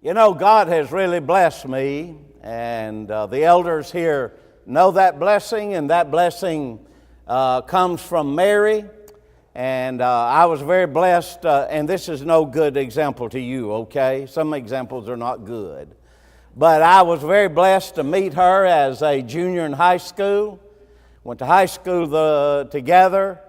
You know, God has really blessed me, and the elders here know that blessing, and that blessing comes from Mary. And I was very blessed, and this is no good example to you, okay? Some examples are not good. But I was very blessed to meet her as a junior in high school. Went to high school together.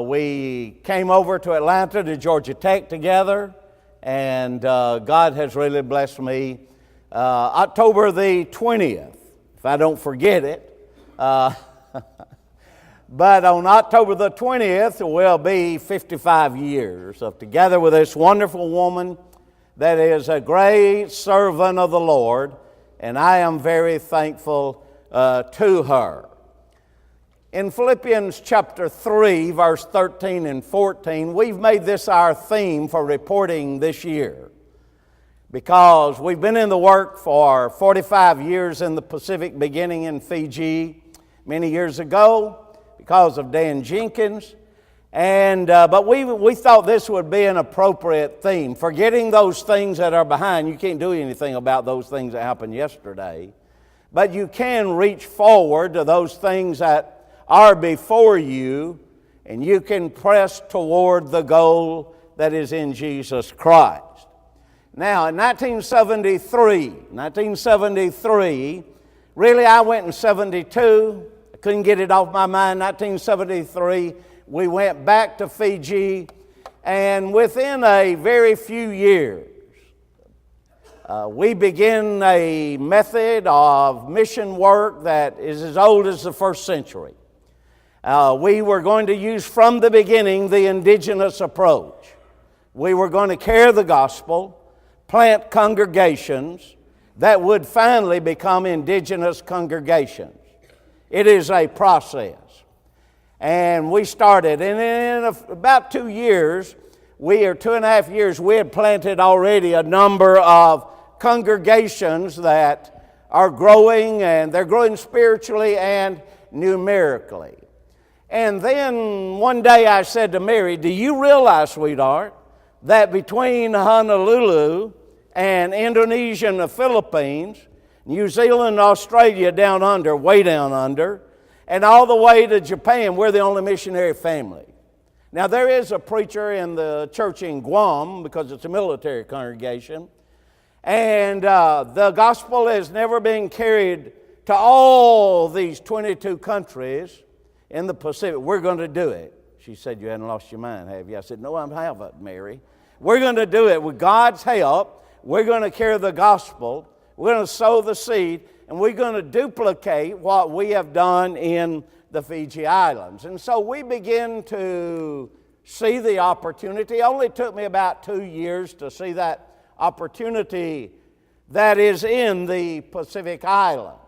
We came over to Atlanta to Georgia Tech together. And God has really blessed me. October the 20th, if I don't forget it. But on October the 20th, we'll be 55 years of together with this wonderful woman that is a great servant of the Lord, and I am very thankful to her. In Philippians chapter 3, verse 13 and 14, we've made this our theme for reporting this year because we've been in the work for 45 years in the Pacific, beginning in Fiji many years ago because of Dan Jenkins. But we thought this would be an appropriate theme. Forgetting those things that are behind, you can't do anything about those things that happened yesterday, but you can reach forward to those things that are before you, and you can press toward the goal that is in Jesus Christ. Now, in 1973, really I went in 72, I couldn't get it off my mind. 1973, we went back to Fiji, and within a very few years, we began a method of mission work that is as old as the first century. We were going to use from the beginning the indigenous approach. We were going to carry the gospel, plant congregations that would finally become indigenous congregations. It is a process. And we started, and in about 2 years, 2.5 years, we had planted already a number of congregations that are growing, and they're growing spiritually and numerically. And then one day I said to Mary, do you realize, sweetheart, that between Honolulu and Indonesia and the Philippines, New Zealand and Australia down under, way down under, and all the way to Japan, we're the only missionary family. Now there is a preacher in the church in Guam, because it's a military congregation, and the gospel has never been carried to all these 22 countries in the Pacific. We're going to do it. She said, you hadn't lost your mind, have you? I said, no, I haven't, Mary. We're going to do it with God's help. We're going to carry the gospel. We're going to sow the seed, and we're going to duplicate what we have done in the Fiji Islands. And so we begin to see the opportunity. It only took me about 2 years to see that opportunity that is in the Pacific Islands.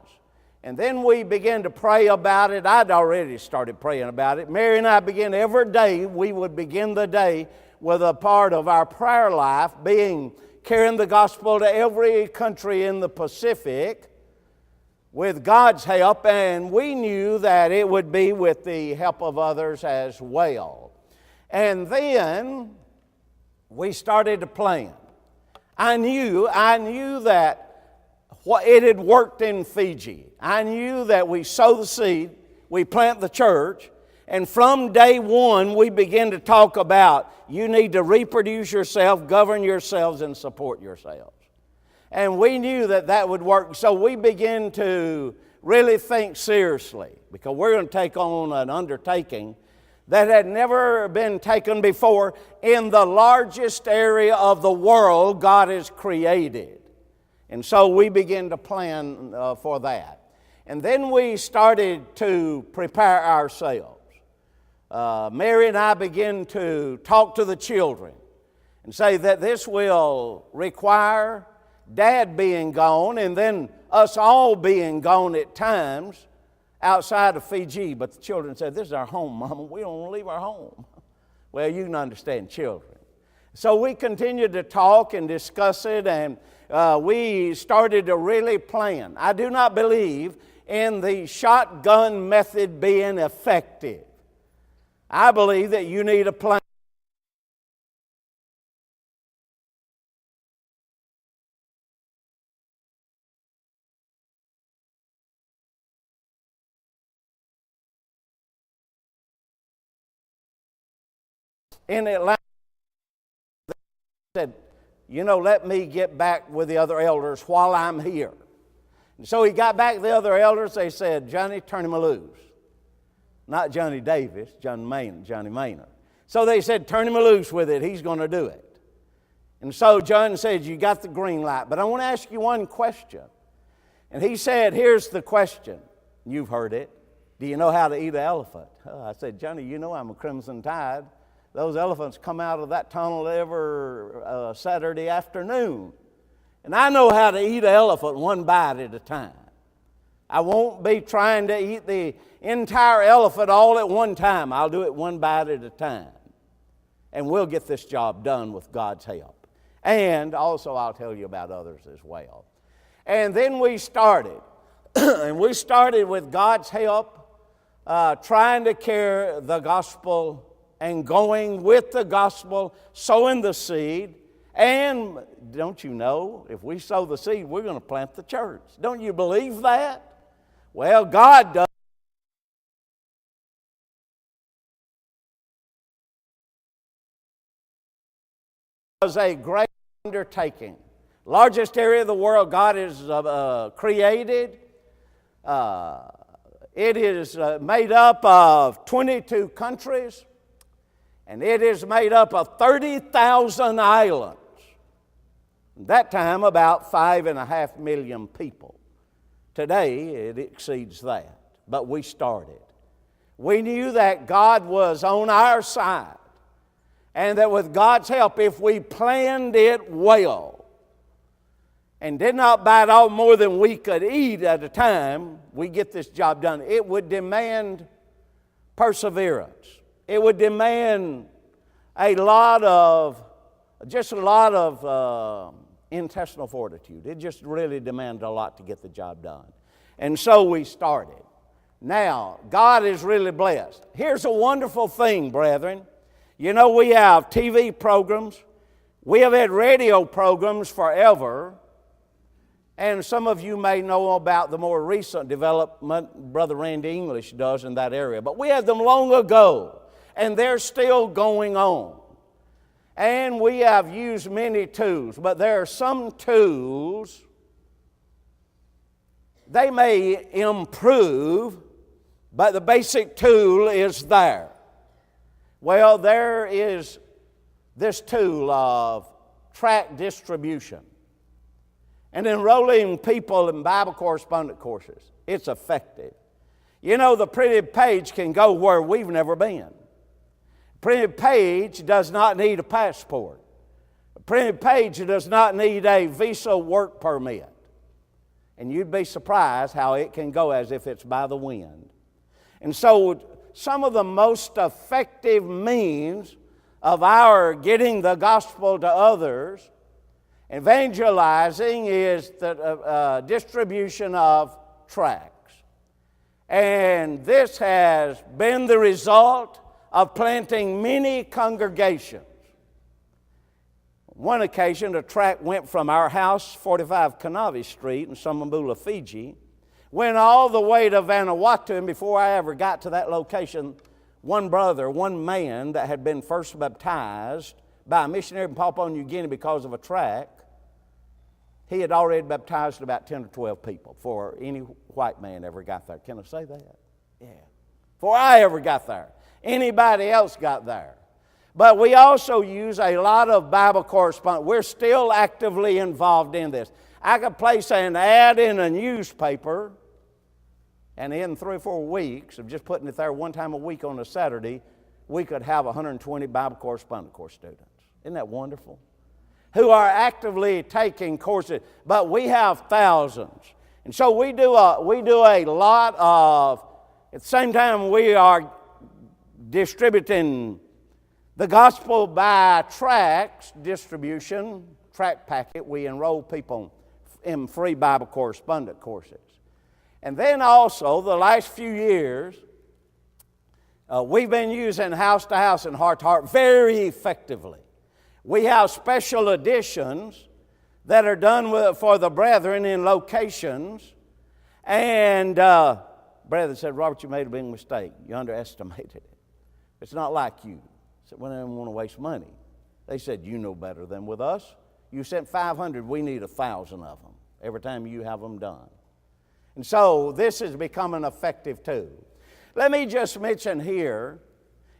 And then we began to pray about it. I'd already started praying about it. Mary and I began every day, we would begin the day with a part of our prayer life being carrying the gospel to every country in the Pacific with God's help, and we knew that it would be with the help of others as well. And then we started to plan. I knew that it had worked in Fiji. I knew that we sow the seed, we plant the church, and from day one we began to talk about you need to reproduce yourself, govern yourselves, and support yourselves. And we knew that that would work, so we began to really think seriously, because we're going to take on an undertaking that had never been taken before in the largest area of the world God has created. And so we began to plan for that. And then we started to prepare ourselves. Mary and I began to talk to the children and say that this will require Dad being gone and then us all being gone at times outside of Fiji. But the children said, this is our home, Mama. We don't want to leave our home. Well, you can understand children. So we continued to talk and discuss it, and we started to really plan. I do not believe in the shotgun method being effective. I believe that you need a plan. in Atlanta. They said, let me get back with the other elders while I'm here. And so he got back to the other elders. They said, Johnny, turn him loose. Not Johnny Davis, Johnny Maynard. So they said, turn him loose with it. He's going to do it. And so John said, you got the green light. But I want to ask you one question. And he said, here's the question. You've heard it. Do you know how to eat an elephant? I said, Johnny, I'm a Crimson Tide. Those elephants come out of that tunnel every Saturday afternoon. And I know how to eat an elephant one bite at a time. I won't be trying to eat the entire elephant all at one time. I'll do it one bite at a time. And we'll get this job done with God's help. And also I'll tell you about others as well. And then we started. And we started with God's help, trying to carry the gospel and going with the gospel, sowing the seed. And don't you know, if we sow the seed, we're going to plant the church. Don't you believe that? Well, God does. It was a great undertaking. Largest area of the world God has created. It is made up of 22 countries, and it is made up of 30,000 islands. At that time, about 5.5 million people. Today, it exceeds that, but we started. We knew that God was on our side, and that with God's help, if we planned it well and did not bite off more than we could eat at a time, we get this job done. It would demand perseverance. It would demand a lot of intestinal fortitude. It just really demanded a lot to get the job done. And so we started. Now, God is really blessed. Here's a wonderful thing, brethren. We have TV programs. We have had radio programs forever. And some of you may know about the more recent development Brother Randy English does in that area. But we had them long ago, and they're still going on. And we have used many tools, but there are some tools, they may improve, but the basic tool is there. Well, there is this tool of tract distribution and enrolling people in Bible correspondence courses. It's effective. The printed page can go where we've never been. Printed page does not need a passport. A printed page does not need a visa work permit. And you'd be surprised how it can go as if it's by the wind. And so some of the most effective means of our getting the gospel to others, evangelizing, is the distribution of tracts. And this has been the result of planting many congregations. One occasion, a tract went from our house, 45 Kanavi Street in Somambula, Fiji, went all the way to Vanuatu, and before I ever got to that location, one man that had been first baptized by a missionary in Papua New Guinea because of a tract, he had already baptized about 10 or 12 people before any white man ever got there. Can I say that? Yeah. Before I ever got there. Anybody else got there. But we also use a lot of Bible correspondence. We're still actively involved in this. I could place an ad in a newspaper, and in 3 or 4 weeks of just putting it there one time a week on a Saturday, we could have 120 Bible correspondence course students. Isn't that wonderful? Who are actively taking courses. But we have thousands. And so we do a lot of, at the same time we are distributing the gospel by tracts distribution, tract packet. We enroll people in free Bible correspondence courses. And then also, the last few years, we've been using house to house and heart to heart very effectively. We have special editions that are done for the brethren in locations. And brethren said, Robert, you made a big mistake. You underestimated it. It's not like you. said, well, I didn't want to waste money. They said, you know better than with us. You sent 500, we need 1,000 of them every time you have them done. And so this has become an effective tool. Let me just mention here,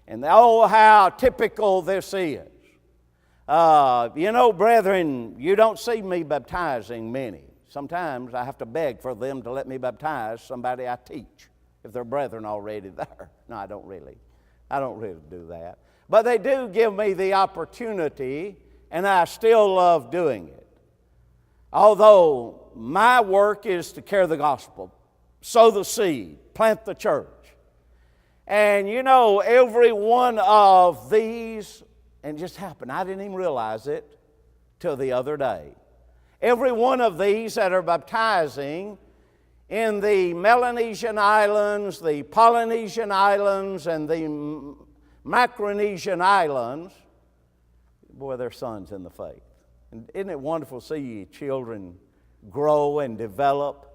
and oh, how typical this is. Brethren, you don't see me baptizing many. Sometimes I have to beg for them to let me baptize somebody I teach, if they're brethren already there. No, I don't really do that. But they do give me the opportunity, and I still love doing it. Although my work is to carry the gospel, sow the seed, plant the church. And every one of these, and it just happened, I didn't even realize it till the other day. Every one of these that are baptizing in the Melanesian Islands, the Polynesian Islands, and the Micronesian Islands, boy, they're sons in the faith. And isn't it wonderful to see your children grow and develop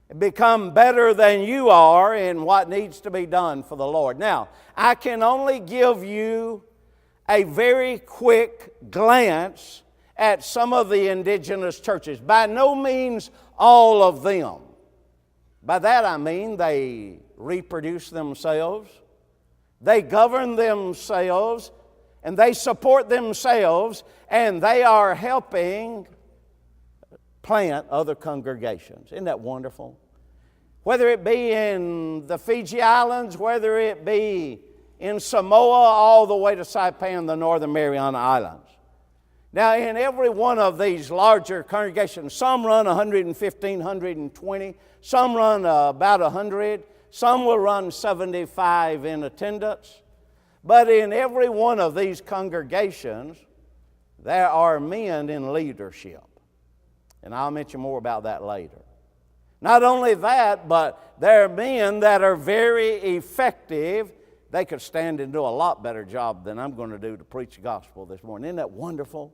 and become better than you are in what needs to be done for the Lord? Now, I can only give you a very quick glance at some of the indigenous churches. By no means all of them. By that I mean they reproduce themselves, they govern themselves, and they support themselves, and they are helping plant other congregations. Isn't that wonderful? Whether it be in the Fiji Islands, whether it be in Samoa, all the way to Saipan, the Northern Mariana Islands. Now, in every one of these larger congregations, some run 115, 120, some run about 100, some will run 75 in attendance. But in every one of these congregations, there are men in leadership. And I'll mention more about that later. Not only that, but there are men that are very effective. They could stand and do a lot better job than I'm going to do to preach the gospel this morning. Isn't that wonderful?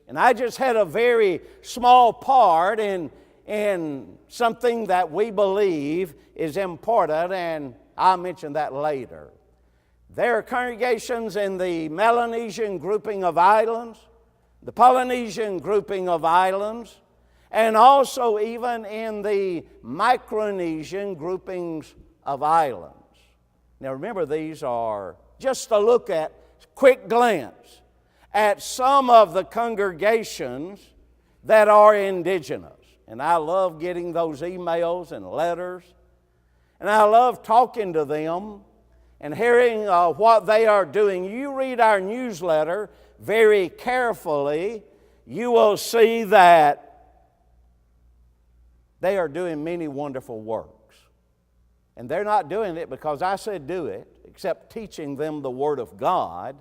And I just had a very small part in something that we believe is important, and I'll mention that later. There are congregations in the Melanesian grouping of islands, the Polynesian grouping of islands, and also even in the Micronesian groupings of islands. Now remember, these are just a look at, quick glance, at some of the congregations that are indigenous. And I love getting those emails and letters. And I love talking to them and hearing what they are doing. You read our newsletter very carefully, you will see that they are doing many wonderful works. And they're not doing it because I said do it, except teaching them the Word of God.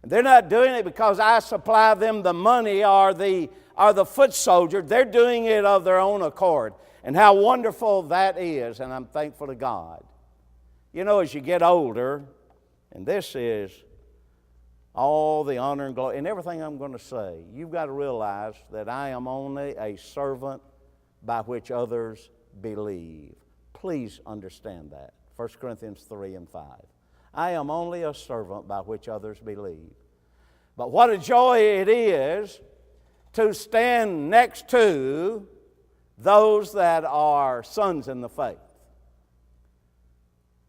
And they're not doing it because I supply them the money or the foot soldier. They're doing it of their own accord. And how wonderful that is, and I'm thankful to God. As you get older, and this is all the honor and glory, and everything I'm going to say, you've got to realize that I am only a servant by which others believe. Please understand that. 1 Corinthians 3 and 5. I am only a servant by which others believe. But what a joy it is to stand next to those that are sons in the faith.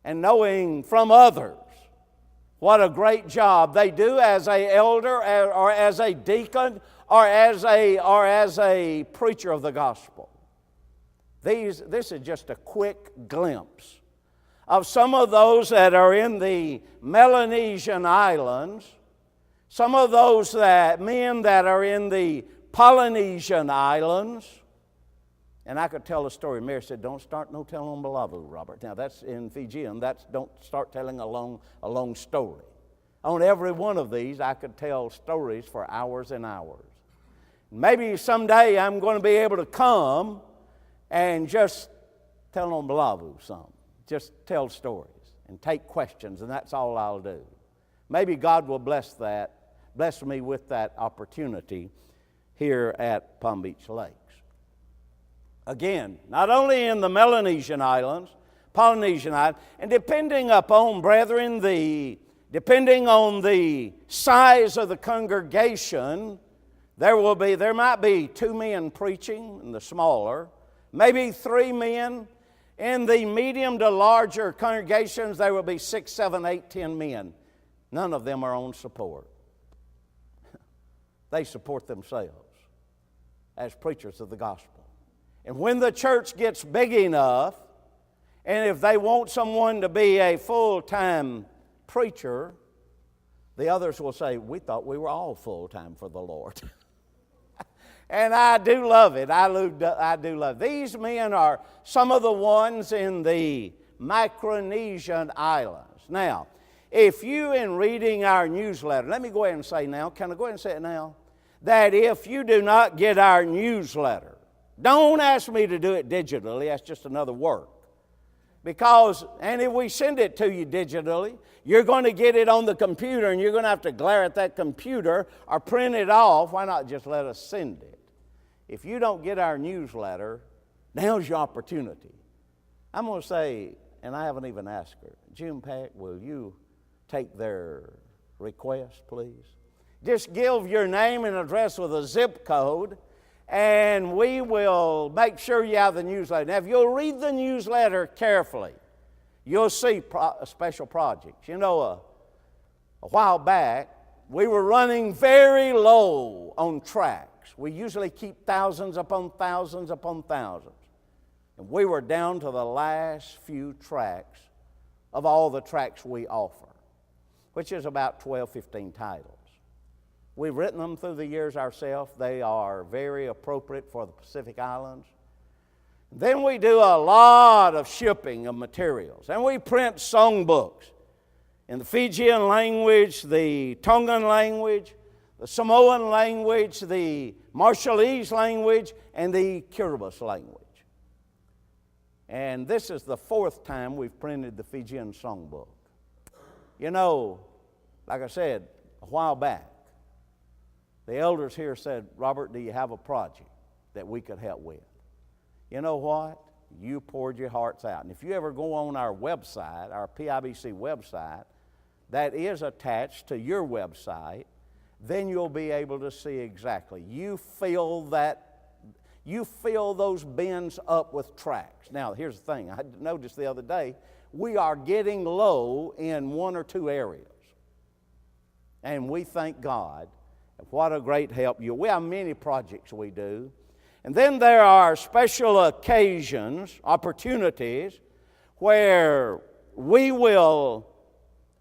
And knowing from others what a great job they do as an elder or as a deacon or as a preacher of the gospel. This is just a quick glimpse of some of those that are in the Melanesian Islands, some of those men that are in the Polynesian Islands. And I could tell a story. Mary said, don't start no telling on Balavu, Robert. Now that's in Fijian. Don't start telling a long story. On every one of these, I could tell stories for hours and hours. Maybe someday I'm going to be able to come and just tell on Balavu some. Just tell stories and take questions, and that's all I'll do. Maybe God will bless me with that opportunity here at Palm Beach Lakes. Again, not only in the Melanesian Islands, Polynesian Islands, and depending upon, brethren, the Depending on the size of the congregation, there might be 2 men preaching in the smaller, maybe 3 men. In the medium to larger congregations, there will be 6, 7, 8, 10 men. None of them are on support. They support themselves as preachers of the gospel. And when the church gets big enough, and if they want someone to be a full-time preacher, the others will say, we thought we were all full-time for the Lord. And I do love it. I do love it. These men are some of the ones in the Micronesian islands. Now, if you, in reading our newsletter, let me go ahead and say now, can I go ahead and say it now? That if you do not get our newsletter, don't ask me to do it digitally. That's just another work. And if we send it to you digitally, you're going to get it on the computer and you're going to have to glare at that computer or print it off. Why not just let us send it? If you don't get our newsletter, now's your opportunity. I'm going to say, and I haven't even asked her, Jim Pack, will you take their request, please? Just give your name and address with a zip code, and we will make sure you have the newsletter. Now, if you'll read the newsletter carefully, you'll see special projects. You know, a while back, we were running very low on tracts. We usually keep thousands upon thousands upon thousands. And we were down to the last few tracts of all the tracts we offer, which is about 12, 15 titles. We've written them through the years ourselves. They are very appropriate for the Pacific Islands. Then we do a lot of shipping of materials. And we print songbooks in the Fijian language, the Tongan language, the Samoan language, the Marshallese language, and the Kiribati language. And this is the 4th time we've printed the Fijian songbook. You know, like I said, a while back, the elders here said, Robert, do you have a project that we could help with? You know what? You poured your hearts out. And if you ever go on our website, our PIBC website, that is attached to your website, then you'll be able to see exactly. You fill those bins up with tracts. Now, here's the thing. I noticed the other day, we are getting low in 1 or 2 areas. And we thank God. What a great help you. We have many projects we do. And then there are special occasions, opportunities, where we will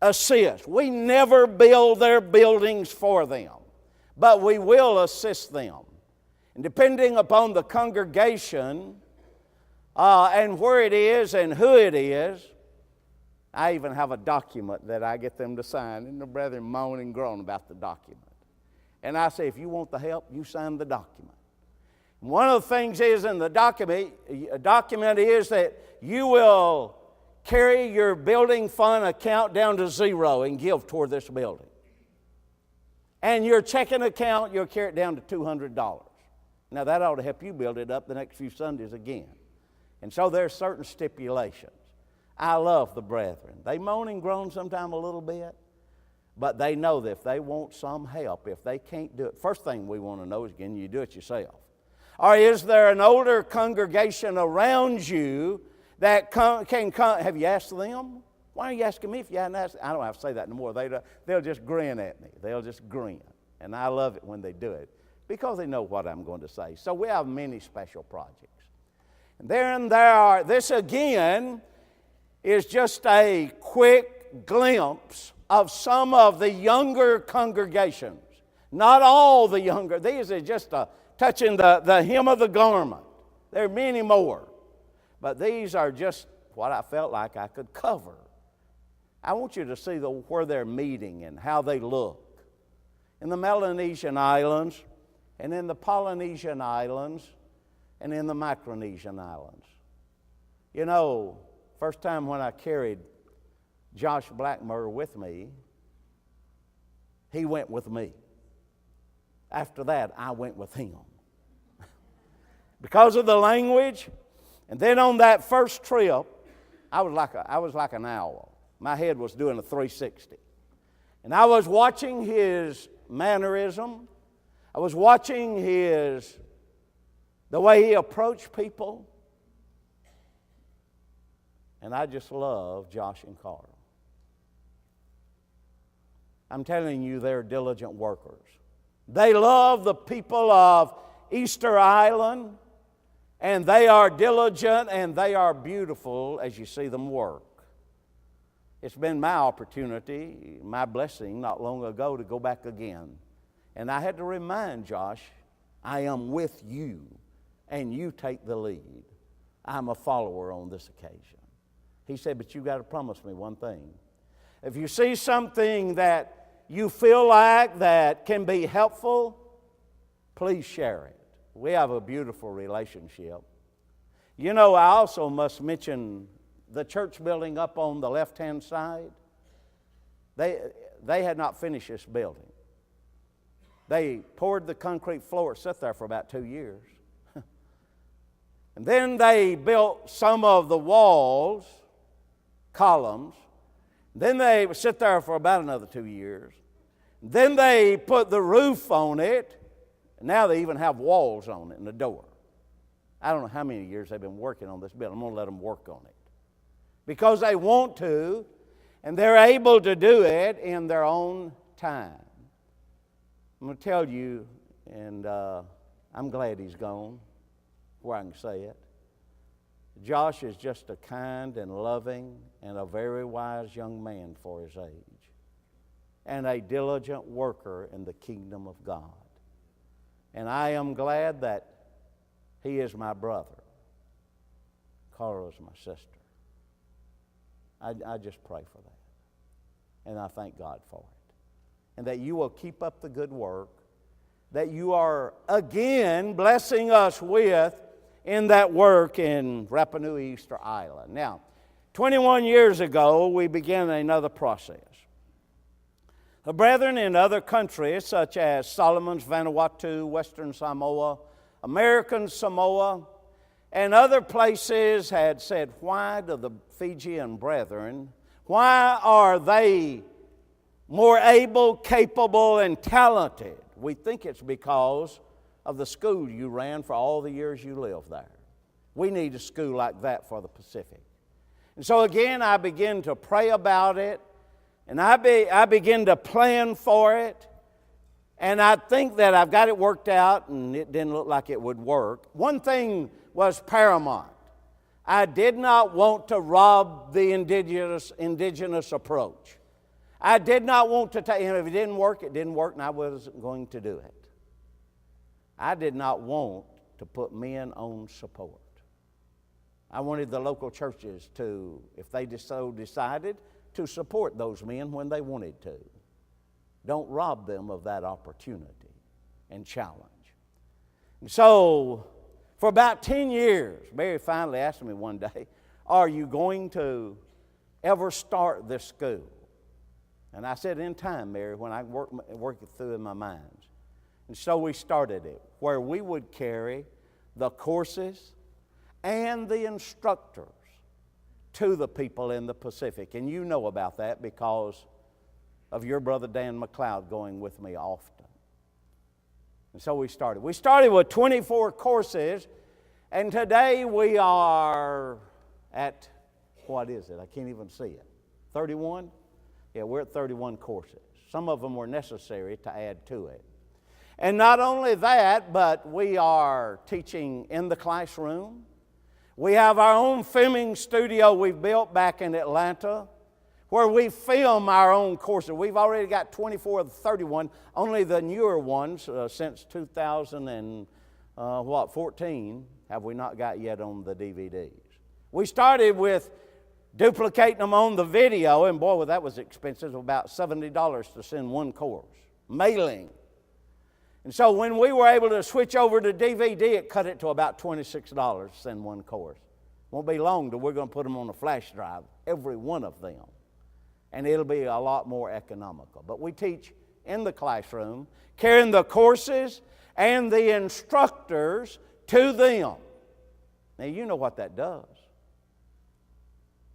assist. We never build their buildings for them, but we will assist them. And depending upon the congregation and where it is and who it is, I even have a document that I get them to sign. And the brethren moan and groan about the document. And I say, if you want the help, you sign the document. And one of the things is in the document is that you will carry your building fund account down to 0 and give toward this building. And your checking account, you'll carry it down to $200. Now that ought to help you build it up the next few Sundays again. And so there's certain stipulations. I love the brethren. They moan and groan sometimes a little bit, but they know that if they want some help, if they can't do it, first thing we want to know is, can you do it yourself? Or is there an older congregation around you that can come? Have you asked them? Why are you asking me if you hadn't asked? I don't have to say that anymore. They'll just grin at me. They'll just grin. And I love it when they do it because they know what I'm going to say. So we have many special projects. And then this again is just a quick glimpse of some of the younger congregations. Not all the younger. These are just touching the hem of the garment. There are many more. But these are just what I felt like I could cover. I want you to see where they're meeting and how they look. In the Melanesian Islands, and in the Polynesian Islands, and in the Micronesian Islands. You know, first time when I carried Josh Blackmer with me, he went with me. After that, I went with him. Because of the language, and then on that first trip, I was like an owl. My head was doing a 360. And I was watching his mannerism. I was watching the way he approached people. And I just love Josh and Carl. I'm telling you, they're diligent workers. They love the people of Easter Island, and they are diligent and they are beautiful as you see them work. It's been my opportunity, my blessing not long ago to go back again. And I had to remind Josh, I am with you and you take the lead. I'm a follower on this occasion. He said, but you got to promise me one thing. If you see something that you feel like that can be helpful, please share it. We have a beautiful relationship. You know, I also must mention the church building up on the left-hand side. They had not finished this building. They poured the concrete floor. It sat there for about 2 years. And then they built some of the walls, columns. Then they sit there for about another 2 years. Then they put the roof on it. And now they even have walls on it and a door. I don't know how many years they've been working on this building. I'm going to let them work on it. Because they want to, and they're able to do it in their own time. I'm going to tell you, and I'm glad he's gone, where I can say it. Josh is just a kind and loving and a very wise young man for his age, and a diligent worker in the kingdom of God. And I am glad that he is my brother. Carl is my sister. I just pray for that. And I thank God for it. And that you will keep up the good work that you are again blessing us with in that work in Rapa Nui, Easter Island. Now, 21 years ago, we began another process. The brethren in other countries, such as Solomon's, Vanuatu, Western Samoa, American Samoa, and other places had said, why do the Fijian brethren, why are they more able, capable, and talented? We think it's because of the school you ran for all the years you lived there. We need a school like that for the Pacific. And so again, I began to pray about it, and I began to plan for it, and I think that I've got it worked out, and it didn't look like it would work. One thing was paramount. I did not want to rob the indigenous approach. I did not want to take, and if it didn't work, and I wasn't going to do it. I did not want to put men on support. I wanted the local churches to, if they so decided, to support those men when they wanted to. Don't rob them of that opportunity and challenge. And so, for about 10 years, Mary finally asked me one day, are you going to ever start this school? And I said, in time, Mary, when I work it through in my mind. And so we started it, where we would carry the courses and the instructors to the people in the Pacific. And you know about that because of your brother Dan McLeod going with me often. And so we started. We started with 24 courses, and today we are at, what is it? I can't even see it. 31? Yeah, we're at 31 courses. Some of them were necessary to add to it. And not only that, but we are teaching in the classroom. We have our own filming studio we've built back in Atlanta where we film our own courses. We've already got 24 of the 31, only the newer ones since 2014 have we not got yet on the DVDs. We started with duplicating them on the video, and boy, that was expensive, about $70 to send one course. Mailing. And so when we were able to switch over to DVD, it cut it to about $26 to send one course. Won't be long till we're going to put them on a flash drive, every one of them. And it'll be a lot more economical. But we teach in the classroom, carrying the courses and the instructors to them. Now, you know what that does.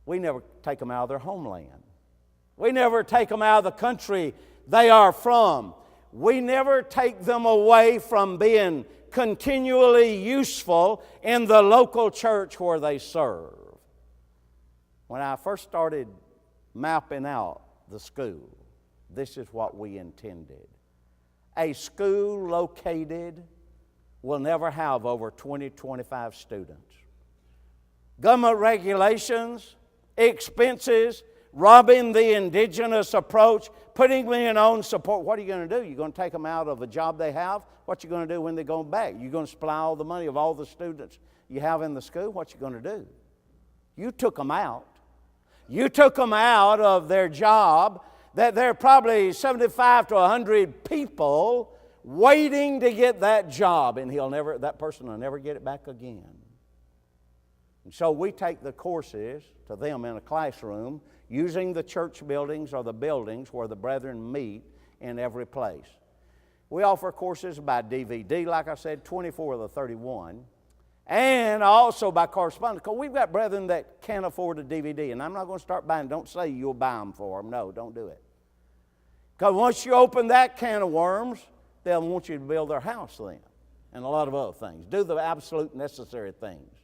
We never take them out of their homeland. We never take them out of the country they are from. We never take them away from being continually useful in the local church where they serve. When I first started mapping out the school, this is what we intended. A school located will never have over 20, 25 students. Government regulations, expenses, robbing the indigenous approach, putting them in own support. What are you going to do? You're going to take them out of a job they have? What you going to do when they go back? You're going to supply all the money of all the students you have in the school? What you going to do? You took them out. You took them out of their job, that there are probably 75 to 100 people waiting to get that job, and that person will never get it back again. And so we take the courses to them in a classroom using the church buildings or the buildings where the brethren meet in every place. We offer courses by DVD, like I said, 24 of the 31, and also by correspondence, because we've got brethren that can't afford a DVD, and I'm not going to start buying. Don't say you'll buy them for them. No, don't do it. Because once you open that can of worms, they'll want you to build their house then, and a lot of other things. Do the absolute necessary things.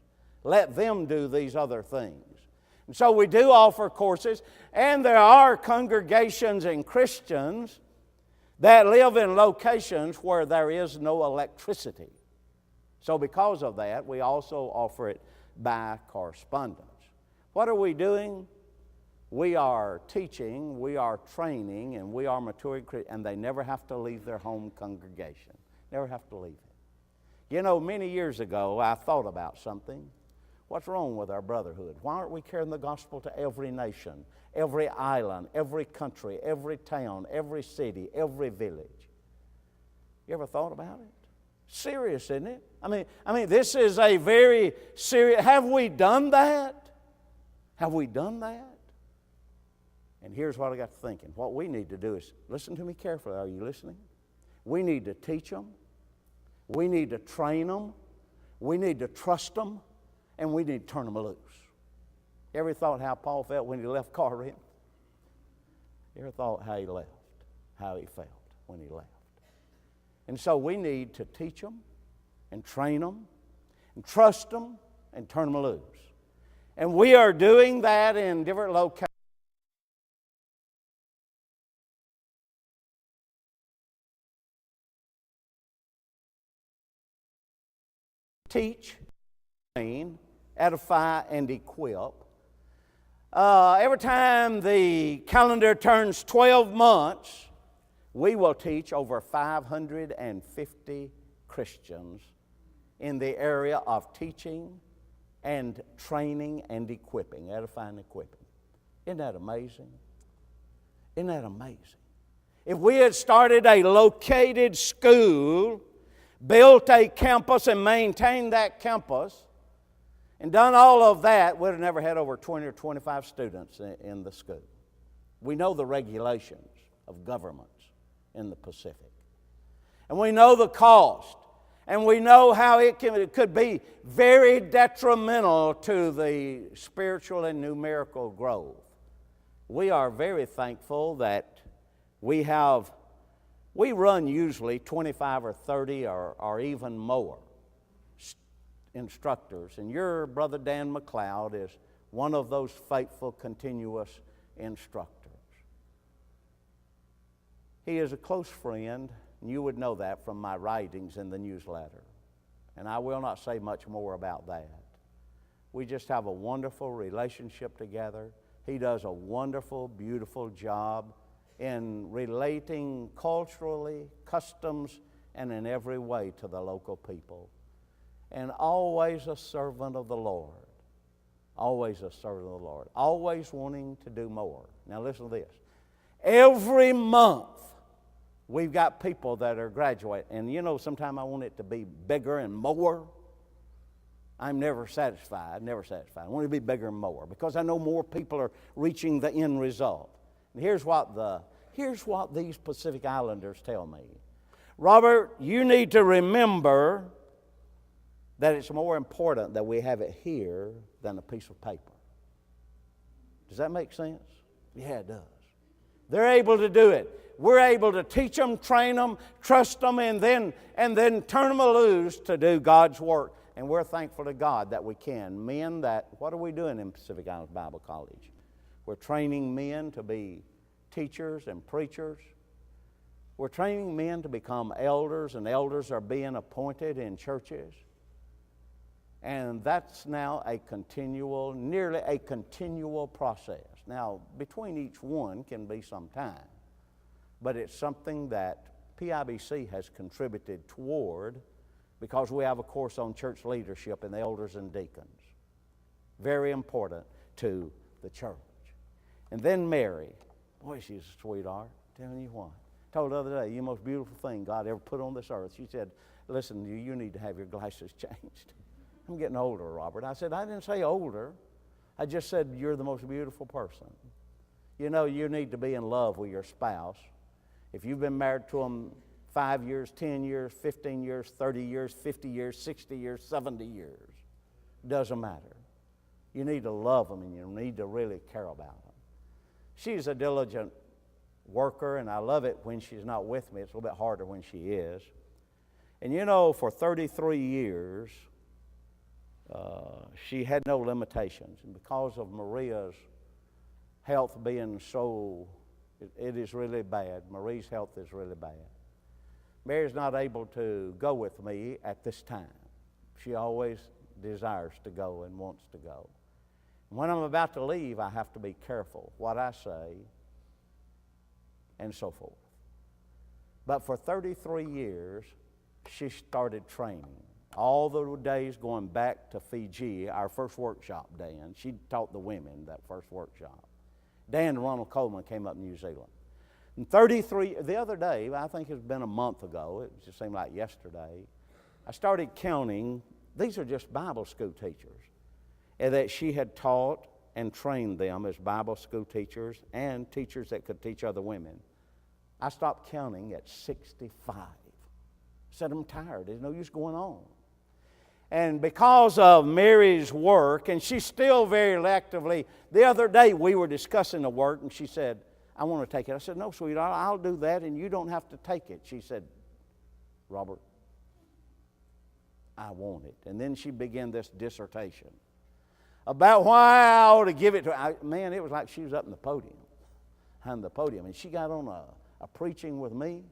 Let them do these other things. And so we do offer courses, and there are congregations and Christians that live in locations where there is no electricity. So because of that, we also offer it by correspondence. What are we doing? We are teaching, we are training, and we are maturing, and they never have to leave their home congregation. Never have to leave it. You know, many years ago, I thought about something. What's wrong with our brotherhood? Why aren't we carrying the gospel to every nation, every island, every country, every town, every city, every village? You ever thought about it? Serious, isn't it? I mean, this is a very serious. Have we done that? Have we done that? And here's what I got to thinking. What we need to do is, listen to me carefully. Are you listening? We need to teach them. We need to train them. We need to trust them. And we need to turn them loose. You ever thought how Paul felt when he left Corinth? You ever thought how he left? How he felt when he left? And so we need to teach them and train them and trust them and turn them loose. And we are doing that in different locations. Teach, train, edify, and equip. Every time the calendar turns 12 months, we will teach over 550 Christians in the area of teaching and training and equipping, edifying and equipping. Isn't that amazing? Isn't that amazing? If we had started a located school, built a campus and maintained that campus, and done all of that, we'd have never had over 20 or 25 students in the school. We know the regulations of governments in the Pacific. And we know the cost. And we know how it could be very detrimental to the spiritual and numerical growth. We are very thankful that we run usually 25 or 30 or even more instructors. And your brother Dan McLeod is one of those faithful, continuous instructors. He is a close friend, and you would know that from my writings in the newsletter. And I will not say much more about that. We just have a wonderful relationship together. He does a wonderful, beautiful job in relating culturally, customs, and in every way to the local people. And always a servant of the Lord. Always a servant of the Lord. Always wanting to do more. Now listen to this. Every month, we've got people that are graduating. And you know, sometimes I want it to be bigger and more. I'm never satisfied, never satisfied. I want it to be bigger and more because I know more people are reaching the end result. And here's what these Pacific Islanders tell me. Robert, you need to remember that it's more important that we have it here than a piece of paper. Does that make sense? Yeah, it does. They're able to do it. We're able to teach them, train them, trust them, and then turn them loose to do God's work. And we're thankful to God that we can. Men that, what are we doing in Pacific Islands Bible College? We're training men to be teachers and preachers. We're training men to become elders, and elders are being appointed in churches. And that's now nearly a continual process. Now, between each one can be some time, but it's something that PIBC has contributed toward because we have a course on church leadership and elders and deacons. Very important to the church. And then Mary. Boy, she's a sweetheart. Telling you what. Told the other day, the most beautiful thing God ever put on this earth. She said, listen, you need to have your glasses changed. I'm getting older, Robert. I said, I didn't say older. I just said you're the most beautiful person. You know, you need to be in love with your spouse. If you've been married to them 5 years, 10 years, 15 years, 30 years, 50 years, 60 years, 70 years, doesn't matter. You need to love them and you need to really care about them. She's a diligent worker, and I love it when she's not with me. It's a little bit harder when she is. And you know, for 33 years, she had no limitations. And because of Maria's health being so, it is really bad. Marie's health is really bad. Mary's not able to go with me at this time. She always desires to go and wants to go. When I'm about to leave, I have to be careful what I say and so forth. But for 33 years, she started training. All the days going back to Fiji, our first workshop, Dan, she taught the women that first workshop. Dan and Ronald Coleman came up New Zealand. And the other day, I think it's been a month ago, it just seemed like yesterday, I started counting, these are just Bible school teachers, and that she had taught and trained them as Bible school teachers and teachers that could teach other women. I stopped counting at 65. I said, I'm tired. There's no use going on. And because of Mary's work, and she's still very actively, the other day we were discussing the work, and she said, I want to take it. I said, no, sweetheart, I'll do that, and you don't have to take it. She said, Robert, I want it. And then she began this dissertation about why I ought to give it to her. Man, it was like she was up in the podium, behind the podium, and she got on a preaching with me,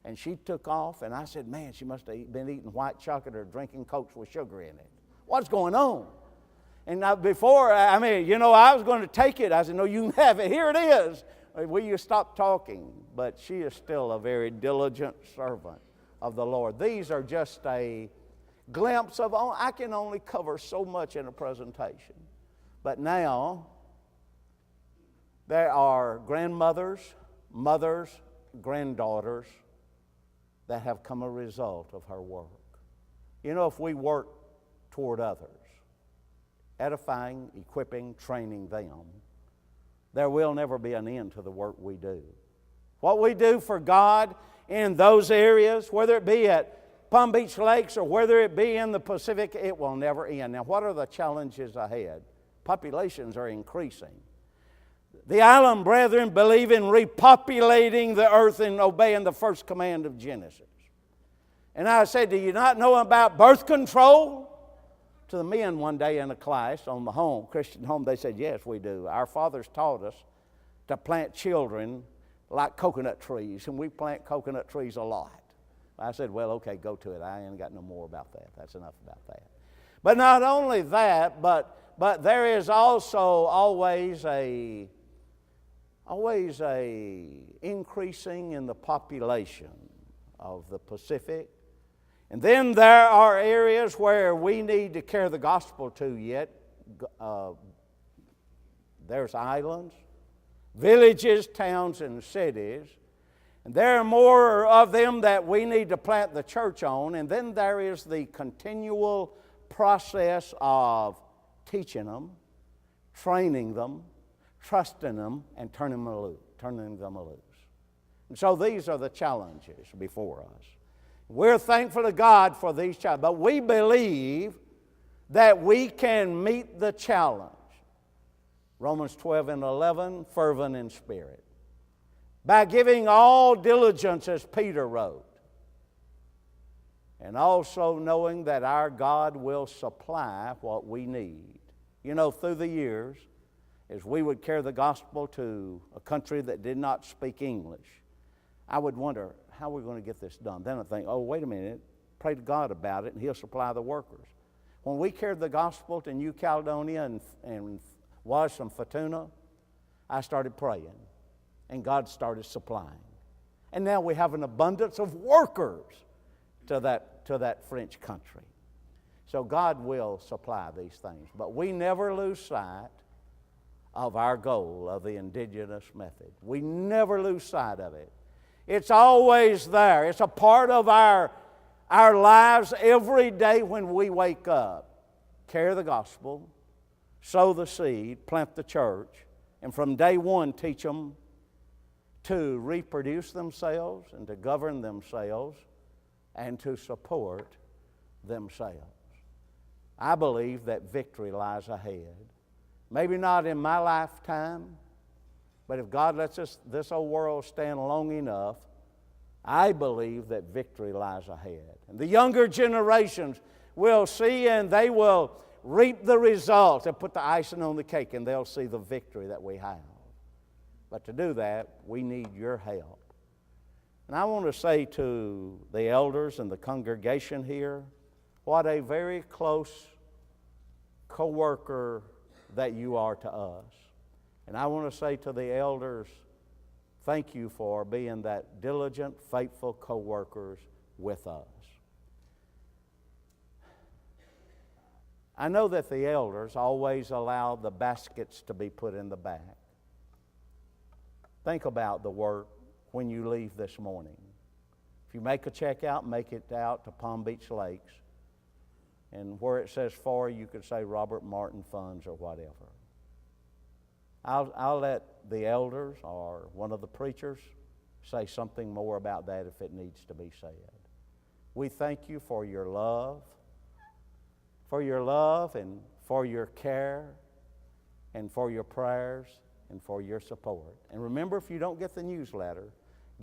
and she took off, and I said, man, she must have been eating white chocolate or drinking Cokes with sugar in it. What's going on? And I was going to take it. I said, no, you can have it. Here it is. Will you stop talking? But she is still a very diligent servant of the Lord. These are just a glimpse of, I can only cover so much in a presentation. But now, there are grandmothers, mothers, granddaughters that have come a result of her work. You know, if we work toward others, edifying, equipping, training them, there will never be an end to the work we do. What we do for God in those areas, whether it be at Palm Beach Lakes or whether it be in the Pacific, it will never end. Now, what are the challenges ahead? Populations are increasing. The island brethren believe in repopulating the earth and obeying the first command of Genesis. And I said, do you not know about birth control? To the men one day in a class on the Christian home, they said, yes, we do. Our fathers taught us to plant children like coconut trees, and we plant coconut trees a lot. I said, well, okay, go to it. I ain't got no more about that. That's enough about that. But not only that, but there is also always a increasing in the population of the Pacific. And then there are areas where we need to carry the gospel to yet. There's islands, villages, towns, and cities. And there are more of them that we need to plant the church on. And then there is the continual process of teaching them, training them, trusting them, and turning them loose. And so these are the challenges before us. We're thankful to God for these challenges, but we believe that we can meet the challenge. Romans 12:11, fervent in spirit. by giving all diligence, as Peter wrote, and also knowing that our God will supply what we need. You know, through the years, as we would carry the gospel to a country that did not speak English, I would wonder, how are we going to get this done? Then I think, oh, wait a minute, pray to God about it, and He'll supply the workers. When we carried the gospel to New Caledonia and was from Futuna, I started praying, and God started supplying. And now we have an abundance of workers to that French country. So God will supply these things. But we never lose sight of our goal of the indigenous method. We never lose sight of it. It's always there. It's a part of our lives every day when we wake up. Carry the gospel, sow the seed, plant the church, and from day one teach them to reproduce themselves and to govern themselves and to support themselves. I believe that victory lies ahead. Maybe not in my lifetime, but if God lets this old world stand long enough, I believe that victory lies ahead. And the younger generations will see, and they will reap the results. They'll put the icing on the cake, and they'll see the victory that we have. But to do that, we need your help. And I want to say to the elders and the congregation here, what a very close co-worker that you are to us. And I want to say to the elders, thank you for being that diligent, faithful co-workers with us. I know that the elders always allow the baskets to be put in the back. Think about the work when you leave this morning. If you make a check out, make it out to Palm Beach Lakes. And where it says for, you could say Robert Martin Funds or whatever. I'll let the elders or one of the preachers say something more about that if it needs to be said. We thank you for your love and for your care and for your prayers and for your support. And remember, if you don't get the newsletter,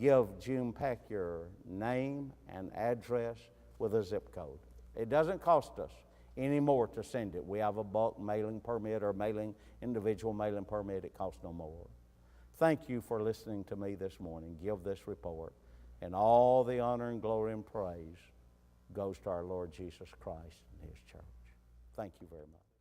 give June Peck your name and address with a zip code. It doesn't cost us any more to send it. We have a bulk mailing permit or individual mailing permit. It costs no more. Thank you for listening to me this morning. Give this report. And all the honor and glory and praise goes to our Lord Jesus Christ and His church. Thank you very much.